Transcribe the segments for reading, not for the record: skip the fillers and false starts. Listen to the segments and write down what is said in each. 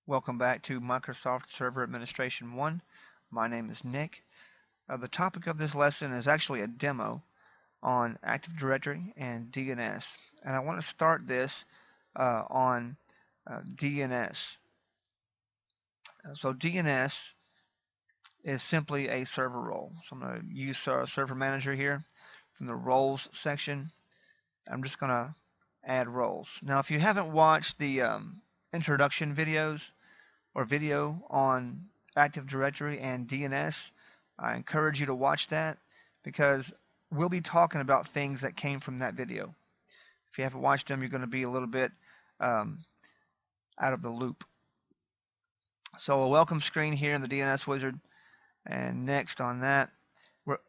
Welcome back to Microsoft Server Administration 1. My name is Nick. The topic of this lesson is actually a demo on Active Directory and DNS. And I want to start this on DNS. So DNS is simply a server role. So I'm going to use Server Manager here from the Roles section. I'm just going to add roles. Now, if you haven't watched the introduction videos or video on Active Directory and DNS, I encourage you to watch that because we'll be talking about things that came from that video. If you haven't watched them, you're going to be a little bit out of the loop. So a welcome screen here in the DNS wizard, and next on that,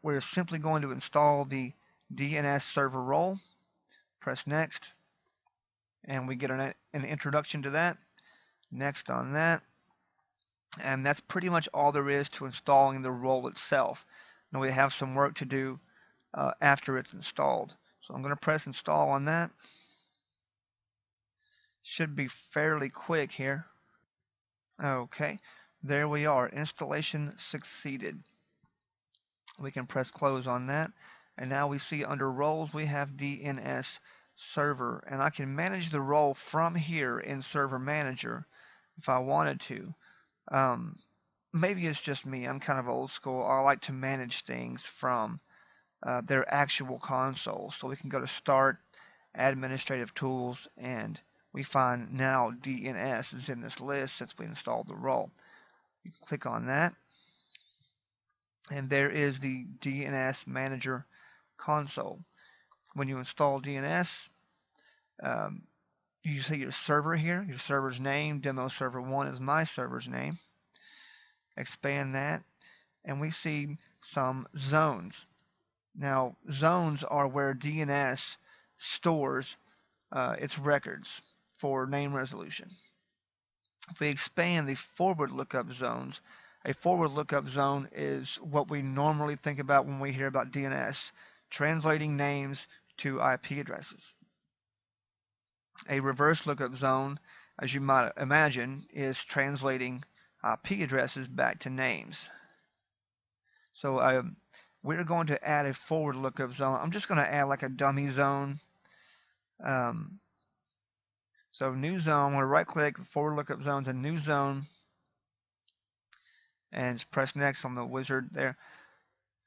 we're simply going to install the DNS server role. Press next, and we get an introduction to that. Next on that, and that's pretty much all there is to installing the role itself. Now we have some work to do after it's installed. So I'm going to press install on that. Should be fairly quick here. Okay, there we are. Installation succeeded. We can press close on that. And now we see under roles we have DNS server. And I can manage the role from here in Server Manager if I wanted to. Maybe it's just me. I'm kind of old school. I like to manage things from their actual console. So we can go to Start, Administrative Tools, and we find now DNS is in this list since we installed the role. You can click on that, and there is the DNS Manager console. When you install DNS, you see your server here, your server's name. Demo server 1 is my server's name. Expand that, and we see some zones. Now, zones are where DNS stores its records for name resolution. If we expand the forward lookup zones, a forward lookup zone is what we normally think about when we hear about DNS, translating names to IP addresses. A reverse lookup zone, as you might imagine, is translating IP addresses back to names. So we're going to add a forward lookup zone. I'm just going to add like a dummy zone. So new zone, I'm going to right click forward lookup zones and new zone, and press next on the wizard there.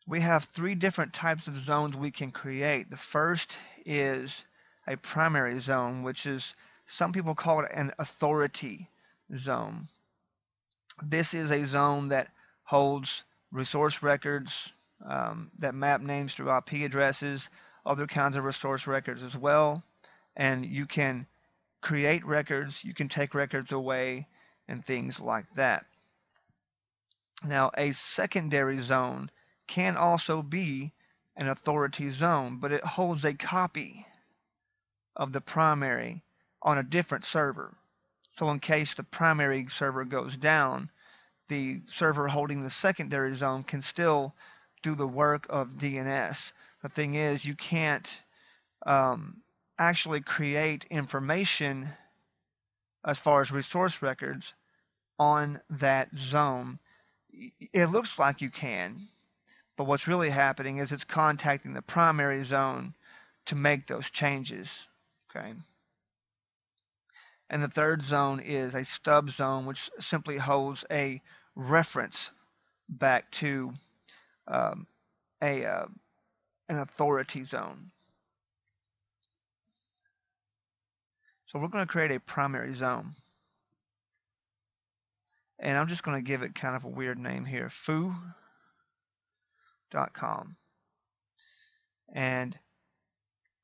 We have 3 different types of zones we can create. The first is a primary zone, which is, some people call it an authority zone. This is a zone that holds resource records that map names to IP addresses, other kinds of resource records as well. And you can create records, you can take records away, and things like that. Now, a secondary zone can also be an authority zone, but it holds a copy of the primary on a different server. So in case the primary server goes down, the server holding the secondary zone can still do the work of DNS. The thing is, you can't actually create information as far as resource records on that zone. It looks like you can, but what's really happening is it's contacting the primary zone to make those changes. Okay. And the third zone is a stub zone, which simply holds a reference back to an authority zone. So we're going to create a primary zone. And I'm just going to give it kind of a weird name here, foo.com. And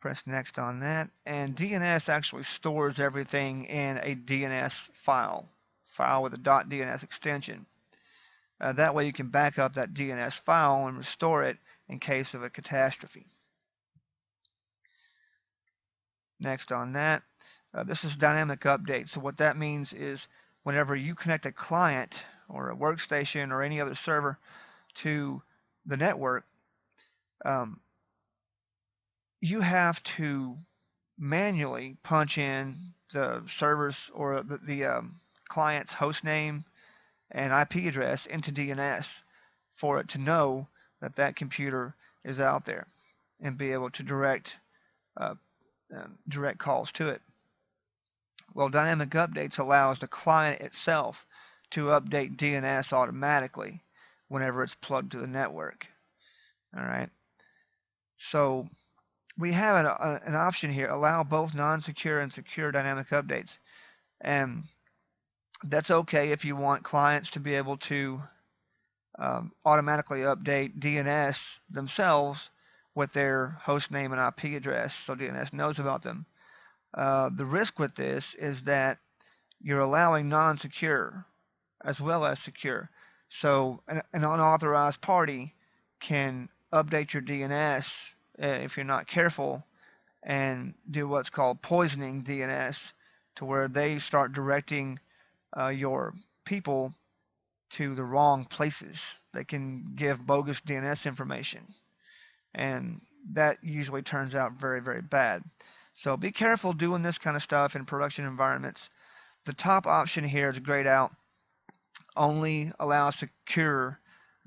press next on that. And DNS actually stores everything in a DNS file with a .dns extension. That way you can back up that DNS file and restore it in case of a catastrophe. Next on that, this is dynamic update. So what that means is whenever you connect a client or a workstation or any other server to the network, you have to manually punch in the servers or the client's host name and IP address into DNS for it to know that that computer is out there and be able to direct calls to it. Well, dynamic updates allows the client itself to update DNS automatically whenever it's plugged to the network. All right. So we have an option here, allow both non-secure and secure dynamic updates. And that's okay if you want clients to be able to automatically update DNS themselves with their host name and IP address so DNS knows about them. The risk with this is that you're allowing non-secure as well as secure. So an unauthorized party can update your DNS if you're not careful and do what's called poisoning DNS, to where they start directing your people to the wrong places. They can give bogus DNS information, and that usually turns out very, very bad. So be careful doing this kind of stuff in production environments. The top option here is grayed out, only allows secure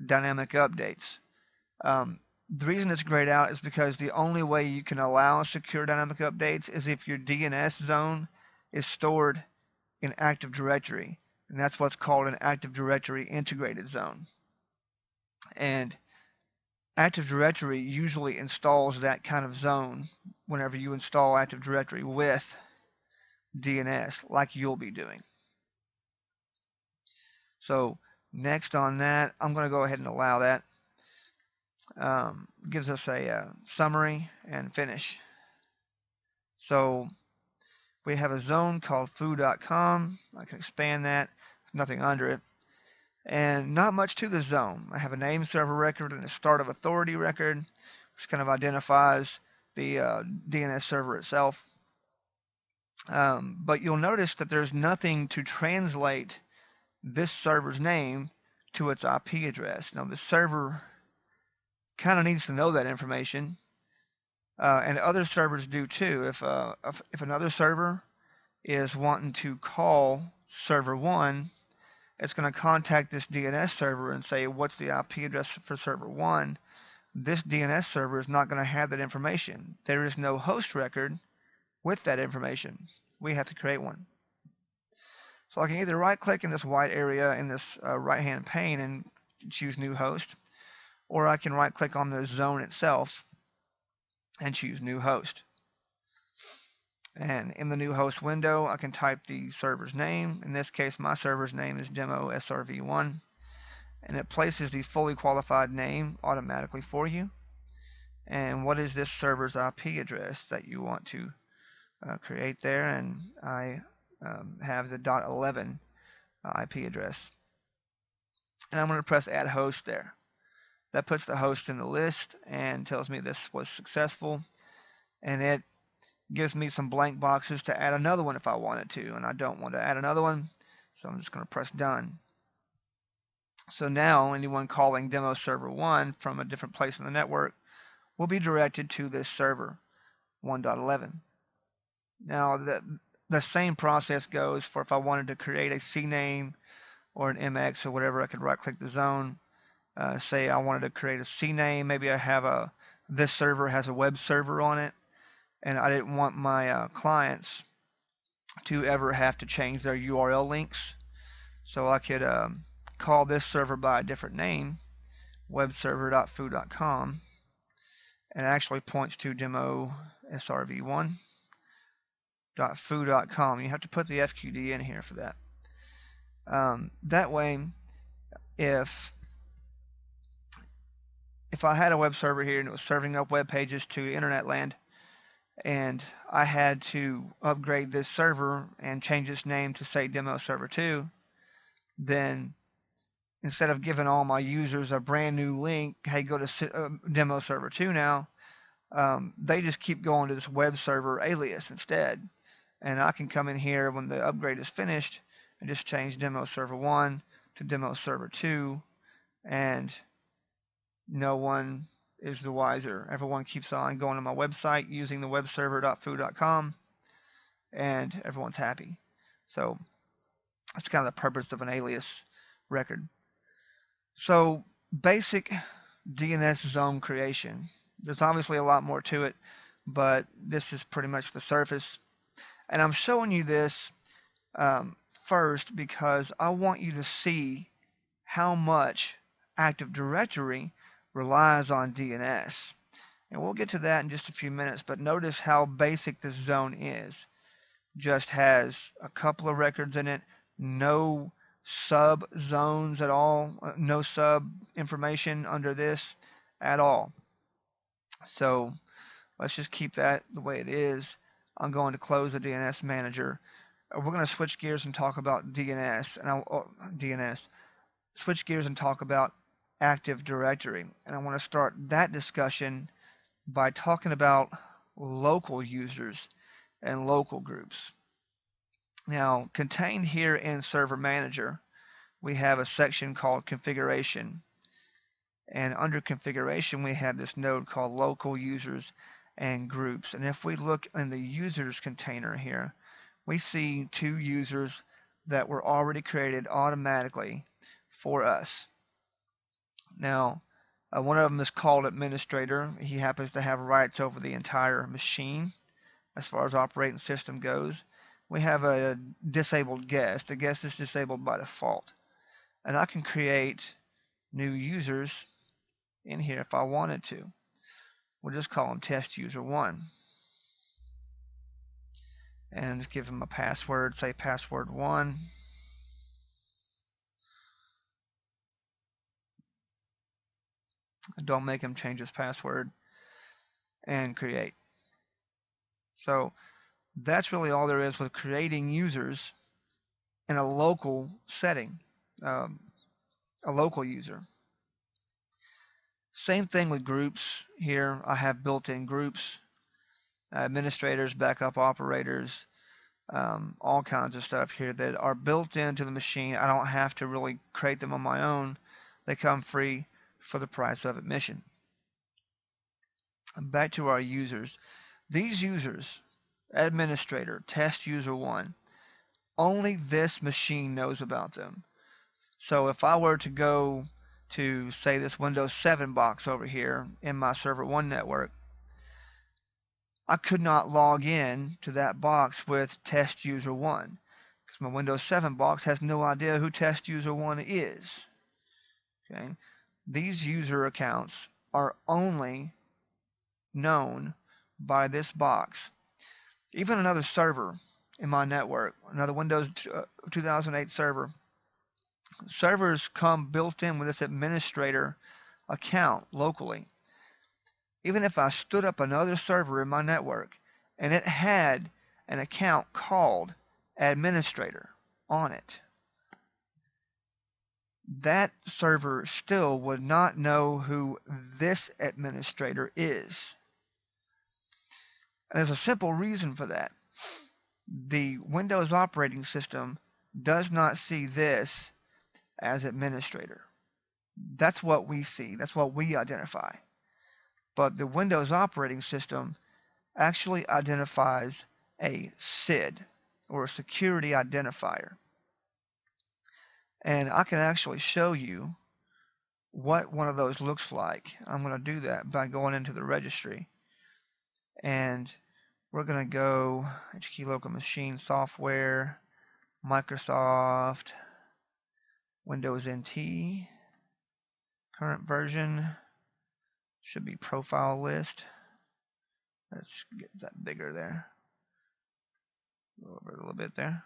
dynamic updates. The reason it's grayed out is because the only way you can allow secure dynamic updates is if your DNS zone is stored in Active Directory, and that's what's called an Active Directory integrated zone. And Active Directory usually installs that kind of zone whenever you install Active Directory with DNS, like you'll be doing. So next on that, I'm going to go ahead and allow that. Gives us a summary and finish. So we have a zone called foo.com. I can expand that. There's nothing under it. And not much to the zone. I have a name server record and a start of authority record, which kind of identifies the DNS server itself. But you'll notice that there's nothing to translate this server's name to its IP address. Now the server kind of needs to know that information, and other servers do too. If another server is wanting to call server 1, it's going to contact this DNS server and say, what's the IP address for server 1? This DNS server is not going to have that information. There is no host record with that information. We have to create one. So I can either right click in this white area in this right hand pane and choose new host, or I can right click on the zone itself and choose new host. And in the new host window, I can type the server's name. In this case, my server's name is demo srv1, and it places the fully qualified name automatically for you. And what is this server's IP address that you want to create there? And I have the .11 IP address, and I'm going to press add host there. That puts the host in the list and tells me this was successful, and it gives me some blank boxes to add another one if I wanted to, and I don't want to add another one, so I'm just going to press done. So now anyone calling demo server 1 from a different place in the network will be directed to this server 1.11. Now the same process goes for if I wanted to create a CNAME or an MX or whatever. I could right click the zone, say I wanted to create a CNAME. Maybe I have this server has a web server on it, and I didn't want my clients to ever have to change their URL links. So I could call this server by a different name, webserver.foo.com, and it actually points to demo srv1.foo.com. You have to put the FQD in here for that. That way, if I had a web server here and it was serving up web pages to internet land, and I had to upgrade this server and change its name to say demo server 2, then instead of giving all my users a brand new link, hey, go to demo server 2 now, they just keep going to this web server alias instead. And I can come in here when the upgrade is finished and just change demo server 1 to demo server 2, and no one is the wiser. Everyone keeps on going to my website using the webserver.foo.com, and everyone's happy. So That's kind of the purpose of an alias record. So basic DNS zone creation. There's obviously a lot more to it, but this is pretty much the surface. And I'm showing you this first because I want you to see how much Active Directory relies on DNS. And we'll get to that in just a few minutes, but notice how basic this zone is. Just has a couple of records in it, no sub zones at all, no sub information under this at all. So let's just keep that the way it is. I'm going to close the DNS manager. We're going to switch gears and talk about DNS, and switch gears and talk about Active Directory. And I want to start that discussion by talking about local users and local groups. Now, contained here in Server Manager, we have a section called Configuration. And under Configuration, we have this node called Local Users and Groups. And if we look in the Users container here, we see two users that were already created automatically for us. Now, one of them is called Administrator. He happens to have rights over the entire machine as far as operating system goes. We have a disabled guest. The guest is disabled by default. And I can create new users in here if I wanted to. We'll just call them test user 1. And just give them a password, say password 1. Don't make him change his password, and create. So that's really all there is with creating users in a local setting, a local user. Same thing with groups here. I have built-in groups, administrators, backup operators, all kinds of stuff here that are built into the machine. I don't have to really create them on my own. They come free for the price of admission. Back to our users. These users, administrator, test user 1, only this machine knows about them. So if I were to go to, say, this Windows 7 box over here in my Server 1 network, I could not log in to that box with test user 1 because my Windows 7 box has no idea who test user 1 is. Okay? These user accounts are only known by this box. Even another server in my network, another Windows 2008 server, servers come built in with this administrator account locally. Even if I stood up another server in my network and it had an account called administrator on it, that server still would not know who this administrator is. And there's a simple reason for that. The Windows operating system does not see this as administrator. That's what we see. That's what we identify. But the Windows operating system actually identifies a SID, or a security identifier. And I can actually show you what one of those looks like. I'm going to do that by going into the registry. And we're going to go HKey Local Machine Software, Microsoft, Windows NT, current version, should be profile list. Let's get that bigger there. Go over a little bit there.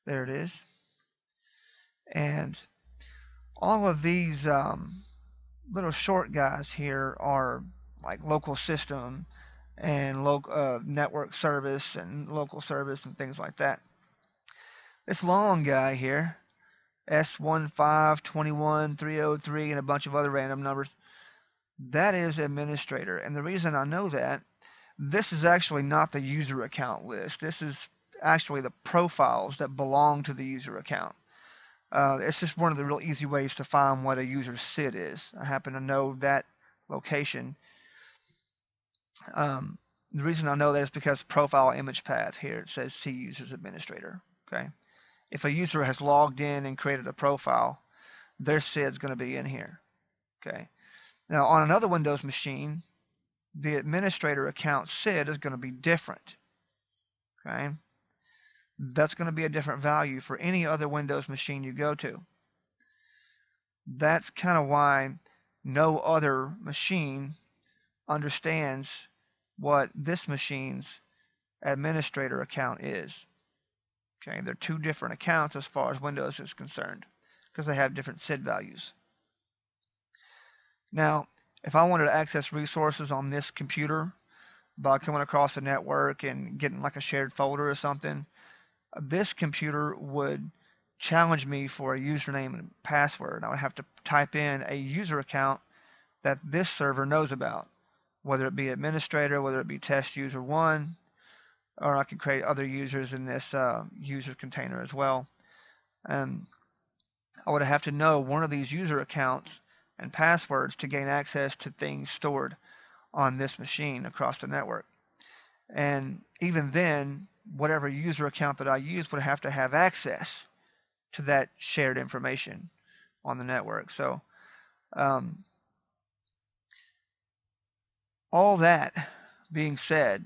There it is. And all of these little short guys here are like local system and local network service and local service and things like that. This long guy here, S1521303 and a bunch of other random numbers, that is administrator. And the reason I know that, this is actually not the user account list. This is actually the profiles that belong to the user account. It's just one of the real easy ways to find what a user SID is. I happen to know that location. The reason I know that is because profile image path here, it says C users administrator. Okay, if a user has logged in and created a profile, their SID is going to be in here. Okay. Now on another Windows machine, the administrator account SID is going to be different. Okay. That's going to be a different value for any other Windows machine you go to. That's kind of why no other machine understands what this machine's administrator account is. Okay, they're two different accounts as far as Windows is concerned because they have different SID values. Now, if I wanted to access resources on this computer by coming across a network and getting like a shared folder or something, this computer would challenge me for a username and password. I would have to type in a user account that this server knows about, whether it be administrator, whether it be test user 1, or I can create other users in this user container as well. And I would have to know one of these user accounts and passwords to gain access to things stored on this machine across the network. And even then, whatever user account that I use would have to have access to that shared information on the network. So all that being said,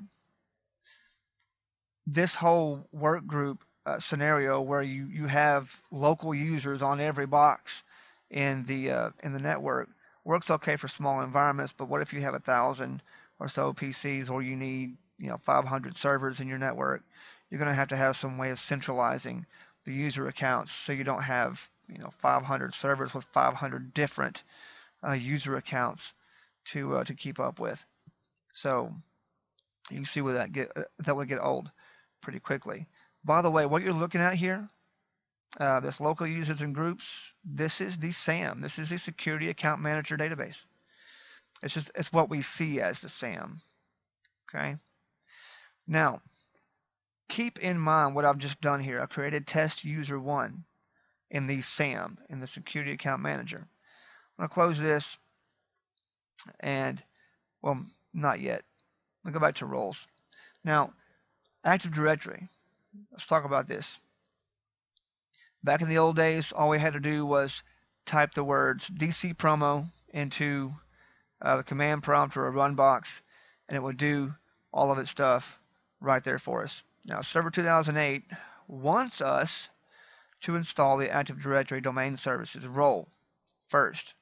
this whole work group scenario where you have local users on every box in the network works okay for small environments, but what if you have 1,000 or so PCs, or you need 500 servers in your network? You're going to have some way of centralizing the user accounts so you don't have 500 servers with 500 different user accounts to keep up with. So you can see where that would get old pretty quickly. By the way, what you're looking at here, this local users and groups, this is the SAM. This is the Security Account Manager database. It's what we see as the SAM. Okay. Now, keep in mind what I've just done here. I created test user 1 in the SAM, in the Security Account Manager. I'm going to close this and, well, not yet. I'll go back to roles. Now, Active Directory. Let's talk about this. Back in the old days, all we had to do was type the words DC promo into the command prompt or a run box, and it would do all of its stuff right there for us. Now, Server 2008 wants us to install the Active Directory domain services role first.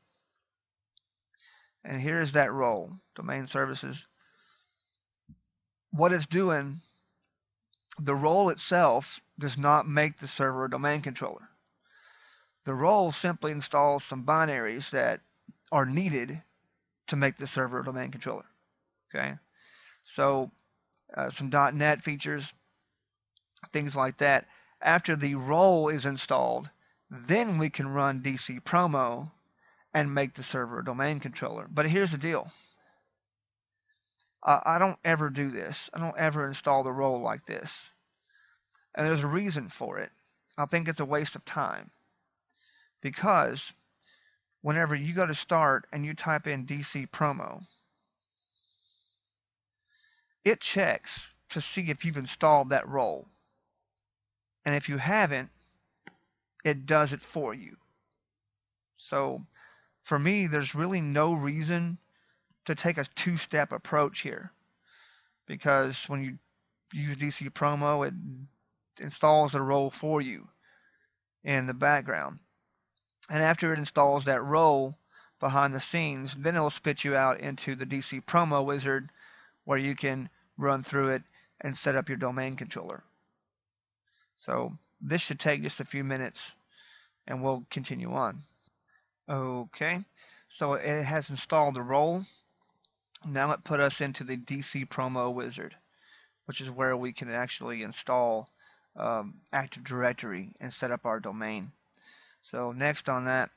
And here is that role, domain services. What it's doing, the role itself does not make the server a domain controller. The role simply installs some binaries that are needed to make the server a domain controller. Okay, so some .NET features, things like that. After the role is installed, then we can run DC promo and make the server a domain controller. But here's the deal. I don't ever do this. I don't ever install the role like this. And there's a reason for it. I think it's a waste of time. Because whenever you go to start and you type in DC promo, it checks to see if you've installed that role. And if you haven't, it does it for you. So for me, there's really no reason to take a two-step approach here, because when you use DC promo, it installs the role for you in the background, and after it installs that role behind the scenes, then it'll spit you out into the DC promo wizard where you can run through it and set up your domain controller. So this should take just a few minutes and we'll continue on. Okay, so it has installed the role. Now it put us into the DC promo wizard, which is where we can actually install Active Directory and set up our domain. So next on that,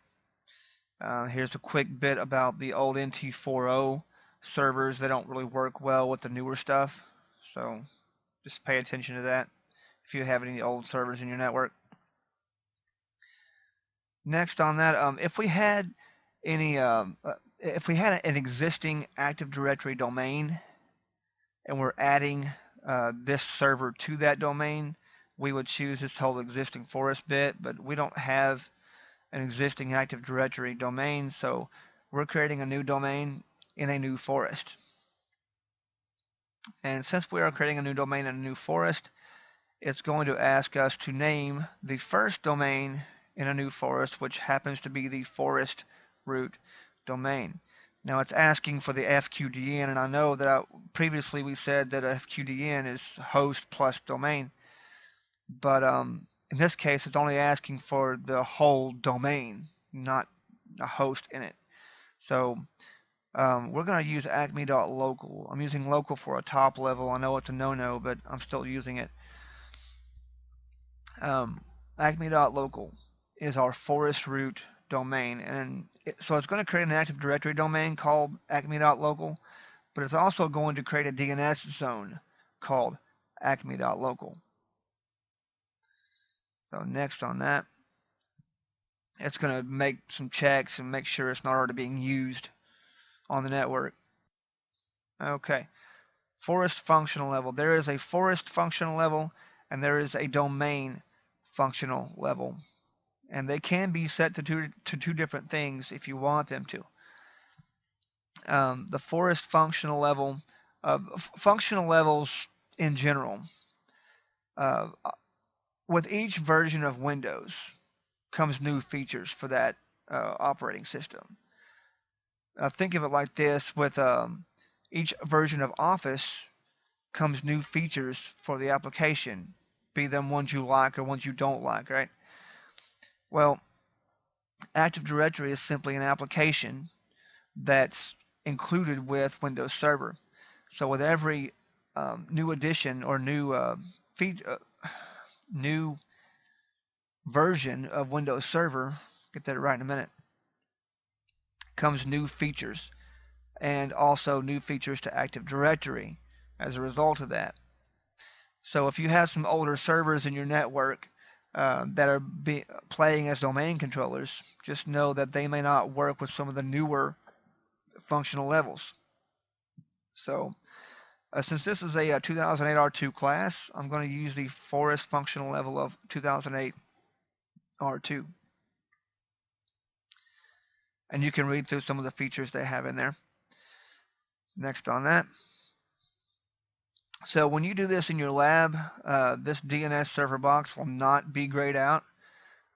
here's a quick bit about the old NT40 servers. They don't really work well with the newer stuff, so just pay attention to that if you have any old servers in your network. Next on that, if we had an existing Active Directory domain and we're adding this server to that domain, we would choose this whole existing forest bit, but we don't have an existing Active Directory domain, so we're creating a new domain in a new forest. And since we are creating a new domain in a new forest, it's going to ask us to name the first domain in a new forest, which happens to be the forest root domain. Now it's asking for the FQDN, and I know that previously we said that FQDN is host plus domain, but in this case it's only asking for the whole domain, not a host in it. So we're going to use acme.local. I'm using local for a top level. I know it's a no-no, but I'm still using it. Acme.local is our forest root domain, and so it's going to create an Active Directory domain called acme.local, but it's also going to create a DNS zone called acme.local. So next on that, it's going to make some checks and make sure it's not already being used on the network. Okay, forest functional level. There is a forest functional level and there is a domain functional level, and they can be set to two different things if you want them to. The forest functional level, functional levels in general, with each version of Windows comes new features for that operating system. Think of it like this: with each version of Office comes new features for the application, be them ones you like or ones you don't like, right? Well, Active Directory is simply an application that's included with Windows Server. So with every new addition or new new version of Windows Server, get that right in a minute, comes new features, and also new features to Active Directory as a result of that. So if you have some older servers in your network that are playing as domain controllers, just know that they may not work with some of the newer functional levels. So since this is a 2008 R2 class, I'm going to use the forest functional level of 2008 R2. And you can read through some of the features they have in there. Next on that. So when you do this in your lab, this DNS server box will not be grayed out.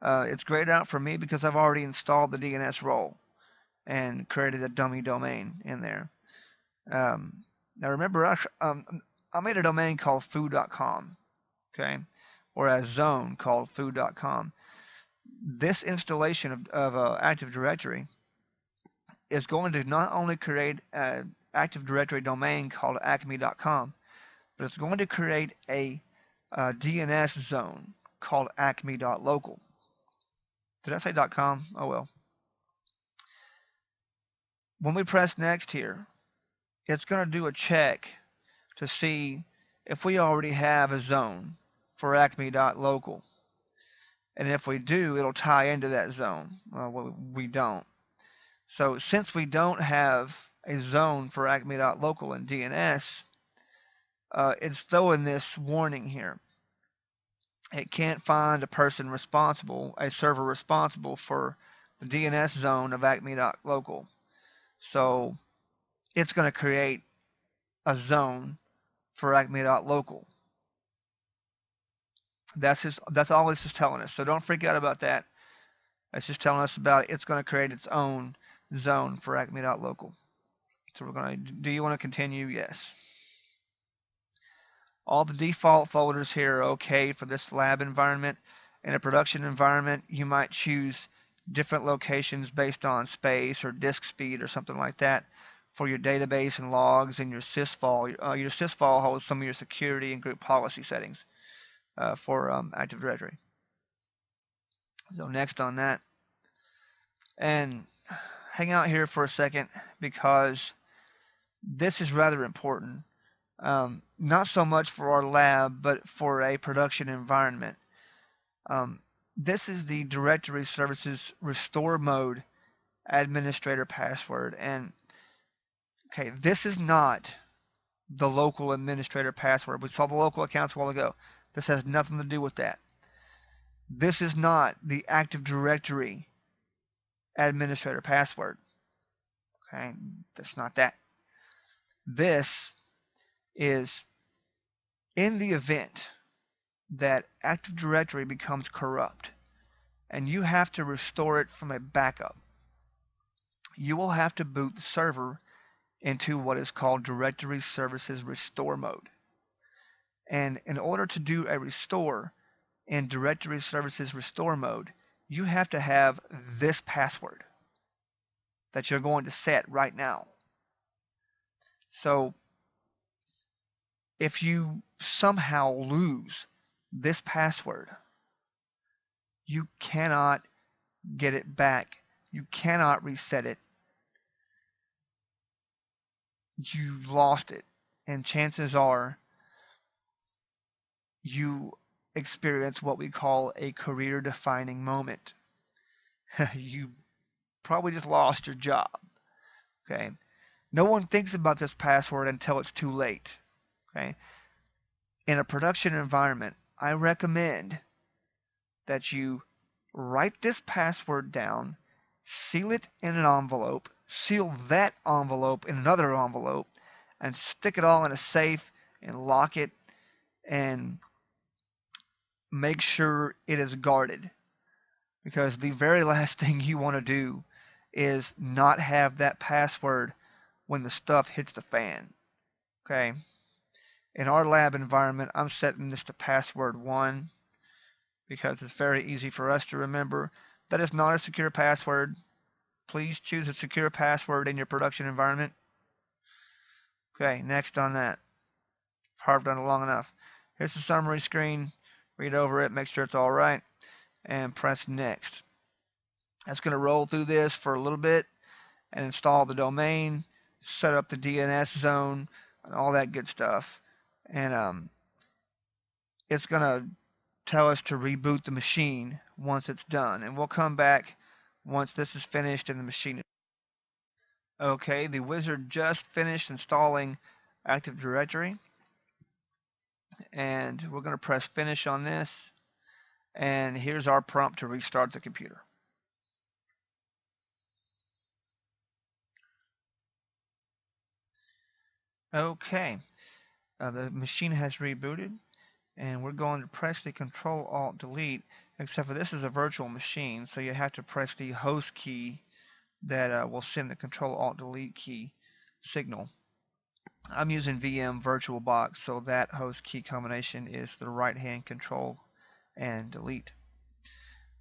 It's grayed out for me because I've already installed the DNS role and created a dummy domain in there. Now remember, I made a domain called foo.com, okay, or a zone called foo.com. This installation of Active Directory is going to not only create an Active Directory domain called acme.com, but it's going to create a DNS zone called acme.local. Did I say .com? Oh well. When we press next here, it's going to do a check to see if we already have a zone for acme.local. And if we do, it'll tie into that zone. Well, we don't. So since we don't have a zone for acme.local in DNS, it's throwing this warning here. It can't find a person responsible, a server responsible for the DNS zone of acme.local. So it's going to create a zone for acme.local. That's all this is telling us. So don't freak out about that. It's just telling us about it's going to create its own zone for acme.local. So we're going to, do you want to continue? Yes. All the default folders here are okay for this lab environment. In a production environment, you might choose different locations based on space or disk speed or something like that for your database and logs and your sysfall. Your sysfall holds some of your security and group policy settings for Active Directory. So next on that, and hang out here for a second because this is rather important. Not so much for our lab, but for a production environment. This is the Directory Services Restore Mode Administrator password. And okay, this is not the local administrator password. We saw the local accounts a while ago. This has nothing to do with that. This is not the Active Directory administrator password. Okay, that's not that. This is in the event that Active Directory becomes corrupt and you have to restore it from a backup. You will have to boot the server into what is called Directory Services Restore mode. And in order to do a restore in Directory Services Restore mode, you have to have this password that you're going to set right now. So if you somehow lose this password, you cannot get it back. You cannot reset it. You've lost it. And chances are you experience what we call a career-defining moment. You probably just lost your job. Okay. No one thinks about this password until it's too late. Okay. In a production environment, I recommend that you write this password down, seal it in an envelope, seal that envelope in another envelope, and stick it all in a safe and lock it and make sure it is guarded. Because the very last thing you want to do is not have that password when the stuff hits the fan. Okay. In our lab environment, I'm setting this to password 1 because it's very easy for us to remember. That is not a secure password. Please choose a secure password in your production environment. Okay, next on that. I've harped on it long enough. Here's the summary screen. Read over it, make sure it's all right, and press next. That's going to roll through this for a little bit and install the domain, set up the DNS zone, and all that good stuff. And it's going to tell us to reboot the machine once it's done. And we'll come back once this is finished and the machine is. Okay, the wizard just finished installing Active Directory. And we're going to press finish on this. And here's our prompt to restart the computer. Okay, the machine has rebooted, and we're going to press the Control-Alt-Delete, except for this is a virtual machine, so you have to press the host key that will send the Control-Alt-Delete key signal. I'm using VM VirtualBox, so that host key combination is the right-hand Control and Delete.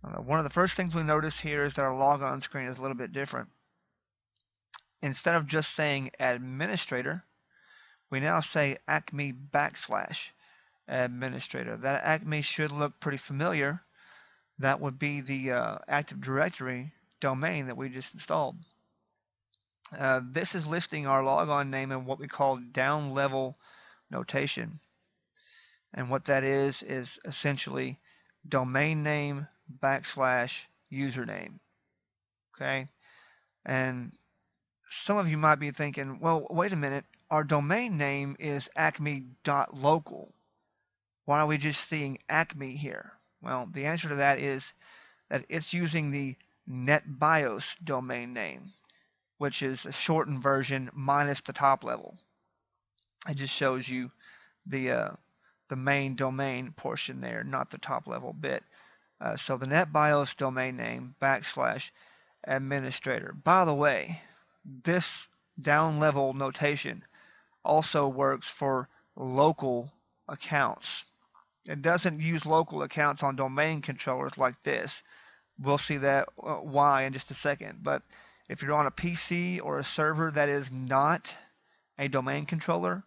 One of the first things we notice here is that our logon screen is a little bit different. Instead of just saying administrator, we now say Acme /administrator. That Acme should look pretty familiar. That would be the Active Directory domain that we just installed. This is listing our logon name in what we call down level notation. And what that is essentially domain name /username. Okay? And some of you might be thinking, well, wait a minute. Our domain name is acme.local. Why are we just seeing Acme here? Well, the answer to that is that it's using the NetBIOS domain name, which is a shortened version minus the top level. It just shows you the main domain portion there, not the top level bit. So the NetBIOS domain name /administrator. By the way, this down level notation also works for local accounts. It doesn't use local accounts on domain controllers like this. We'll see that why in just a second. But if you're on a PC or a server that is not a domain controller,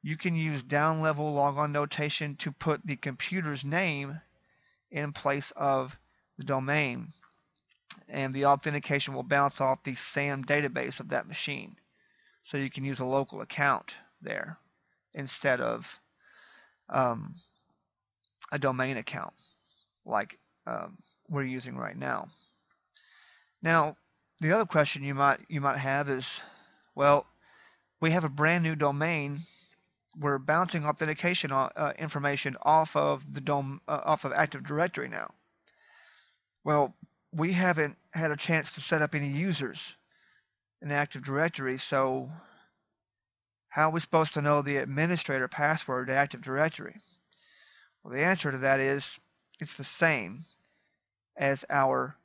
you can use down level logon notation to put the computer's name in place of the domain, and the authentication will bounce off the SAM database of that machine. So you can use a local account there instead of a domain account like we're using right now. Now, the other question you might have is, well, we have a brand new domain. we're bouncing authentication information off of Active Directory now. Well, we haven't had a chance to set up any users in Active Directory, so how are we supposed to know the administrator password to Active Directory? Well, the answer to that is it's the same as our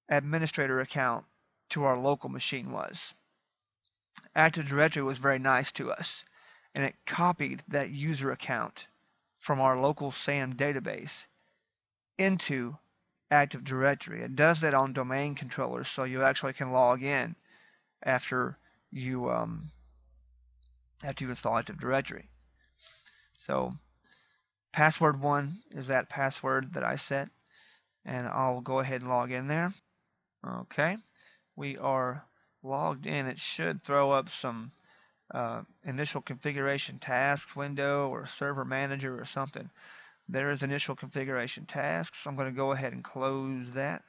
administrator account to our local machine was. Active Directory was very nice to us, and it copied that user account from our local SAM database into Active Directory. It does that on domain controllers, so you actually can log in after you install Active Directory. So password 1 is that password that I set, and I'll go ahead and log in there. Okay, we are logged in. It should throw up some initial configuration tasks window or server manager or something. There is initial configuration tasks. I'm going to go ahead and close that,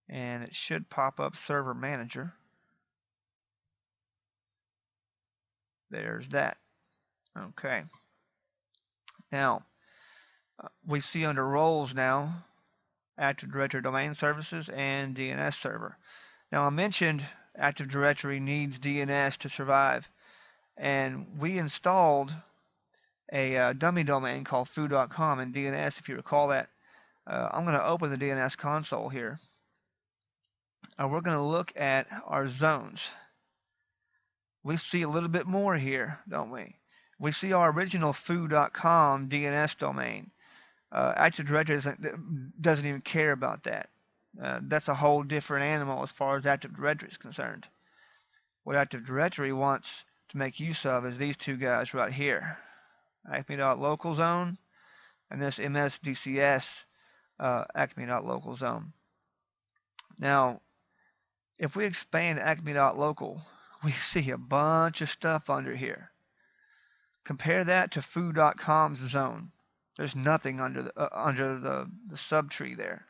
and it should pop up server manager. There's that. Okay, now we see under roles now Active Directory Domain Services and DNS Server. Now I mentioned Active Directory needs DNS to survive, and we installed a dummy domain called foo.com in DNS, if you recall that. I'm going to open the DNS console here, and we're going to look at our zones. We see a little bit more here, don't we? We see our original foo.com DNS domain. Active Directory doesn't even care about that. That's a whole different animal as far as Active Directory is concerned. What Active Directory wants to make use of is these two guys right here, acme.local zone and this msdcs acme.local zone. Now, if we expand acme.local, we see a bunch of stuff under here. Compare that to foo.com's zone. There's nothing under the subtree there.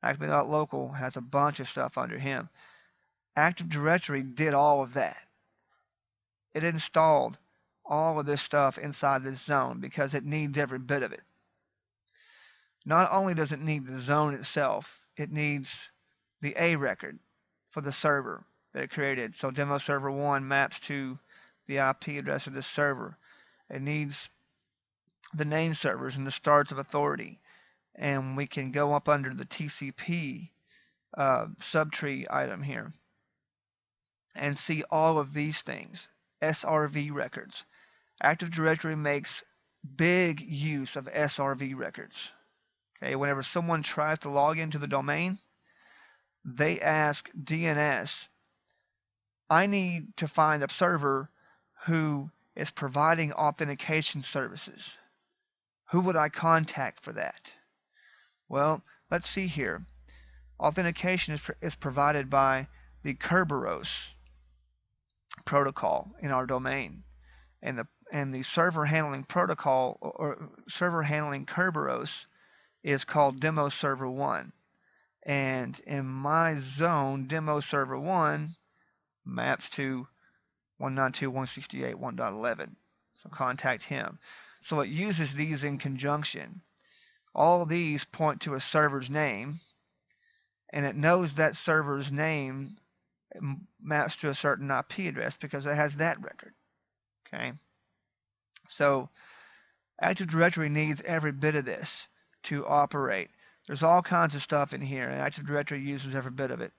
Acme.local has a bunch of stuff under him. Active Directory did all of that. It installed all of this stuff inside this zone because it needs every bit of it. Not only does it need the zone itself, it needs the A record for the server that it created. So demo server 1 maps to the IP address of this server. It needs the name servers and the starts of authority, and we can go up under the TCP subtree item here and see all of these things. SRV records. Active Directory makes big use of SRV records. Okay, whenever someone tries to log into the domain, they ask DNS, I need to find a server who is providing authentication services. Who would I contact for that? Well, let's see here. Authentication is provided by the Kerberos protocol in our domain, and the server handling protocol or server handling Kerberos is called demo server 1. And in my zone, demo server 1 maps to 192.168.1.11. So contact him. So it uses these in conjunction. All these point to a server's name, and it knows that server's name maps to a certain IP address because it has that record. Okay, so Active Directory needs every bit of this to operate. There's all kinds of stuff in here, and Active Directory uses every bit of it.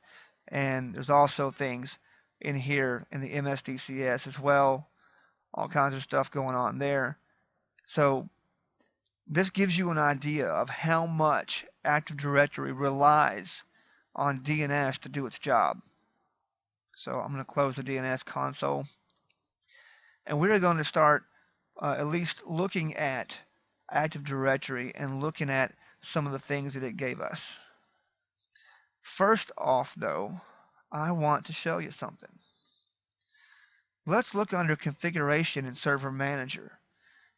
And there's also things in here in the MSDCS as well, all kinds of stuff going on there. So this gives you an idea of how much Active Directory relies on DNS to do its job. So I'm going to close the DNS console, and we're going to start at least looking at Active Directory and looking at some of the things that it gave us. First off, though, I want to show you something. Let's look under Configuration in Server Manager.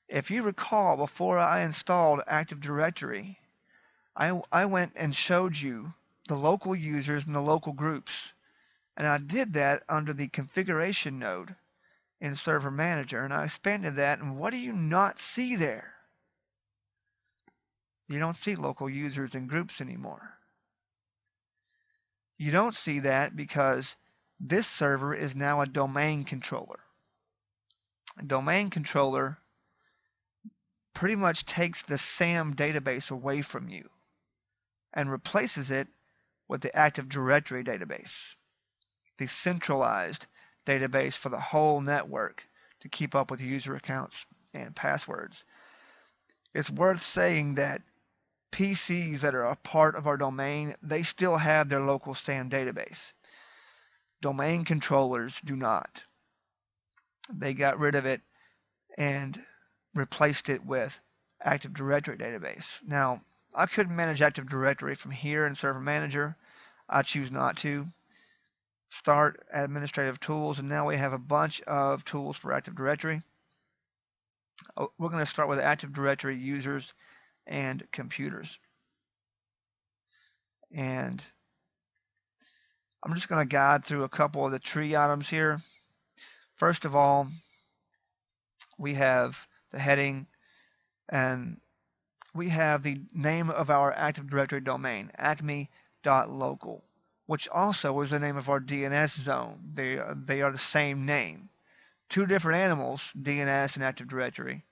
If you recall, before I installed Active Directory, I went and showed you the local users and the local groups. And I did that under the Configuration node. in Server Manager, and I expanded that, and what do you not see there? You don't see local users and groups anymore. You don't see that because this server is now a domain controller. A domain controller pretty much takes the SAM database away from you and replaces it with the Active Directory database, the centralized database for the whole network to keep up with user accounts and passwords. It's worth saying that PCs that are a part of our domain, they still have their local SAM database. Domain controllers do not. They got rid of it and replaced it with Active Directory database. Now, I could manage Active Directory from here in Server Manager. I choose not to. Start administrative tools, and now we have a bunch of tools for Active Directory. We're going to start with Active Directory users and computers. And I'm just going to guide through a couple of the tree items here. First of all, we have the heading, and we have the name of our Active Directory domain, acme.local, which also is the name of our DNS zone. They are the same name. Two different animals, DNS and Active Directory,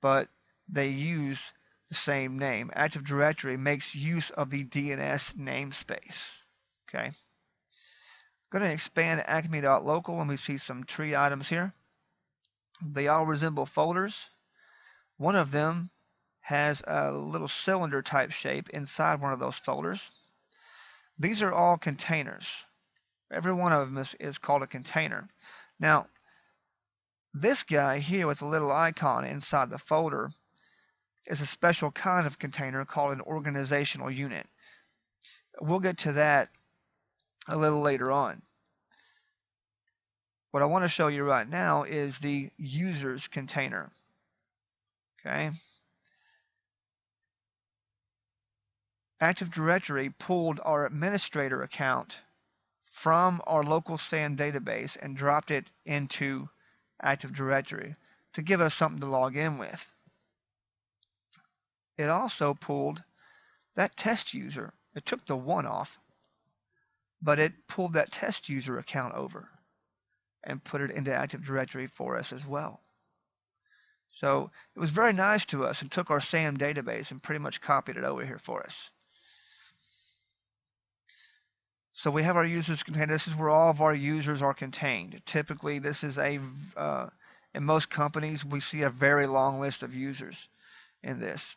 but they use the same name. Active Directory makes use of the DNS namespace. Okay. I'm going to expand acme.local, and we see some tree items here. They all resemble folders. One of them has a little cylinder type shape inside one of those folders. These are all containers. Every one of them is called a container. Now, this guy here with the little icon inside the folder is a special kind of container called an organizational unit. We'll get to that a little later on. What I want to show you right now is the users container. Okay. Active Directory pulled our administrator account from our local SAN database and dropped it into Active Directory to give us something to log in with. It also pulled that test user. It took the one off, but it pulled that test user account over and put it into Active Directory for us as well. So it was very nice to us and took our SAM database and pretty much copied it over here for us. So we have our users container. This is where all of our users are contained. Typically, this is in most companies, we see a very long list of users in this.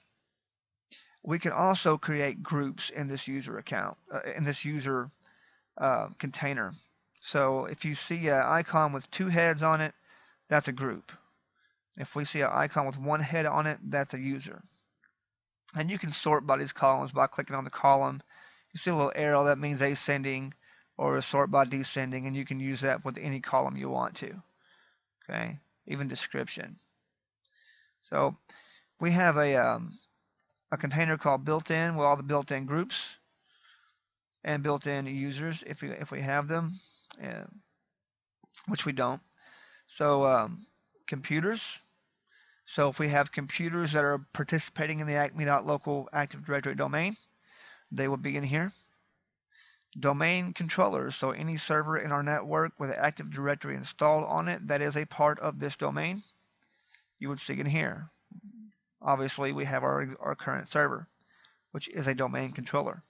We can also create groups in this user account, in this user container. So if you see an icon with two heads on it, that's a group. If we see an icon with one head on it, that's a user. And you can sort by these columns by clicking on the column. You see a little arrow, that means ascending, or a sort by descending, and you can use that with any column you want to. Okay, even description. So we have a container called built-in with all the built-in groups and built-in users if we have them, which we don't. So computers. So if we have computers that are participating in the acme.local Active Directory domain, they will be in here. Domain controllers, so any server in our network with Active Directory installed on it that is a part of this domain, you would see in here. Obviously, we have our current server, which is a domain controller.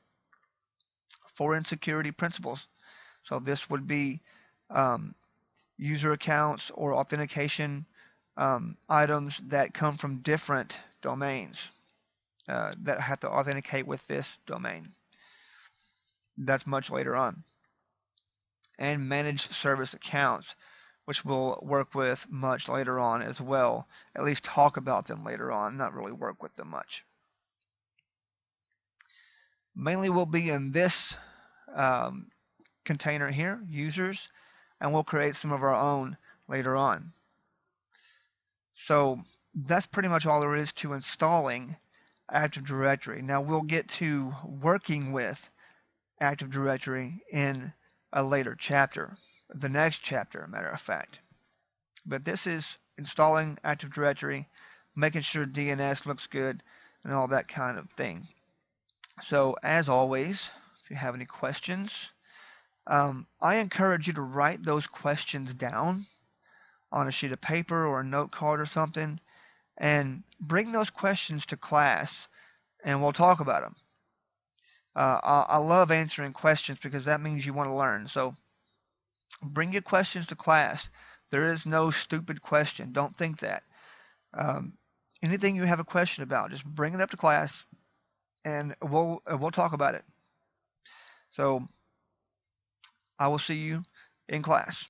Foreign security principals. So this would be user accounts or authentication items that come from different domains that have to authenticate with this domain. That's much later on. And managed service accounts, which we'll work with much later on as well. At least talk about them later on, not really work with them much. Mainly we'll be in this container here, users, and we'll create some of our own later on. So that's pretty much all there is to installing Active Directory. Now we'll get to working with Active Directory in a later chapter, the next chapter, matter of fact. But this is installing Active Directory, making sure DNS looks good, and all that kind of thing. So as always, if you have any questions, I encourage you to write those questions down on a sheet of paper or a note card or something, and bring those questions to class, and we'll talk about them. I love answering questions because that means you want to learn. So bring your questions to class. There is no stupid question. Don't think that. Anything you have a question about, just bring it up to class, and we'll talk about it. So I will see you in class.